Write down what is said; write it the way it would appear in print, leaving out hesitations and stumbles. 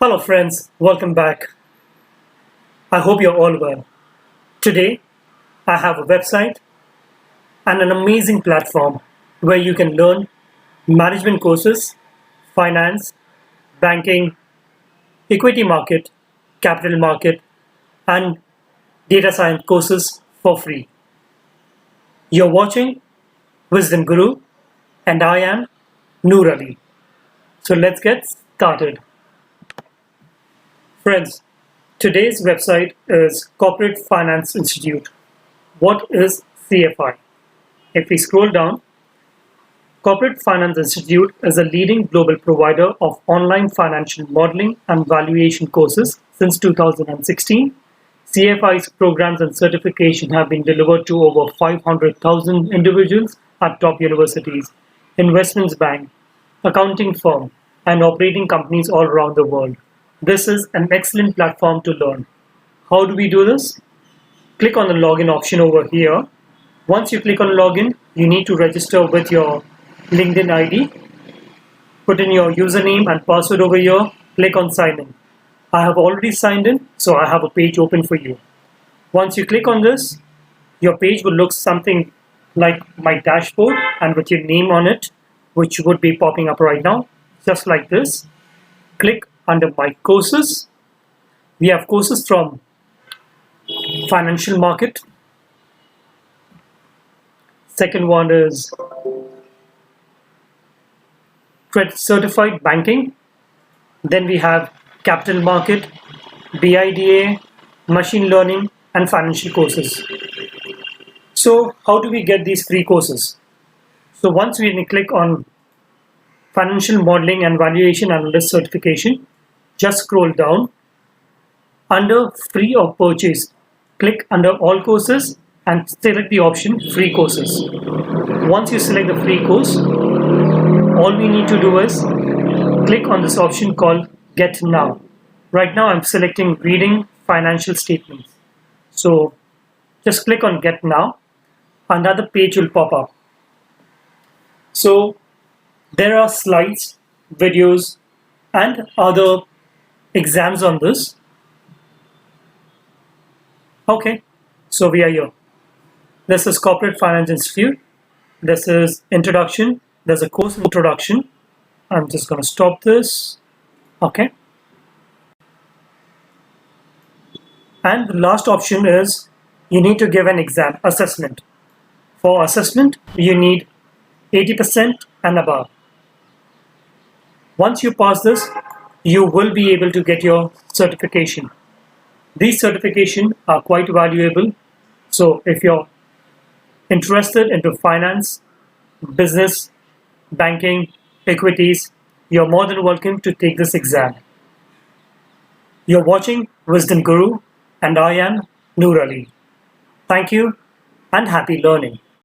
Hello friends, welcome back. I hope you're all well. Today, I have a website and an amazing platform where you can learn management courses, finance, banking, equity market, capital market, and data science courses for free. You're watching Wisdom Guru and I am Noor Ali. So let's get started. Friends, today's website is Corporate Finance Institute. What is CFI? If we scroll down, Corporate Finance Institute is a leading global provider of online financial modeling and valuation courses since 2016. CFI's programs and certification have been delivered to over 500,000 individuals at top universities, investments bank, accounting firm, and operating companies all around the world. This is an excellent platform to learn. How do we do this? Click on the login option over here. Once you click on login, you need to register with your LinkedIn ID. Put in your username and password over here. Click on sign in. I have already signed in, so I have a page open for you. Once you click on this, your page will look something like my dashboard and with your name on it, which would be popping up right now, just like this. Click under my courses. We have courses from financial market. Second one is credit certified banking. Then we have capital market, BIDA, machine learning, and financial courses. So how do we get these free courses? So once we click on financial modeling and valuation analyst certification, just scroll down. Under free or purchase, click under all courses and select the option free courses. Once you select the free course, all we need to do is click on this option called Get Now. Right now I'm selecting reading financial statements. So just click on Get Now. Another page will pop up. So there are slides, videos, and other exams on this. Okay, so we are here. This is Corporate Finance Institute. This is introduction. There's a course introduction. I'm just going to stop this. Okay. And the last option is you need to give an exam assessment. For assessment, you need 80% and above. Once you pass this, you will be able to get your certification. These certifications are quite valuable. So if you're interested into finance, business, banking, equities, you're more than welcome to take this exam. You're watching Wisdom Guru and I am Noor Ali. Thank you and happy learning.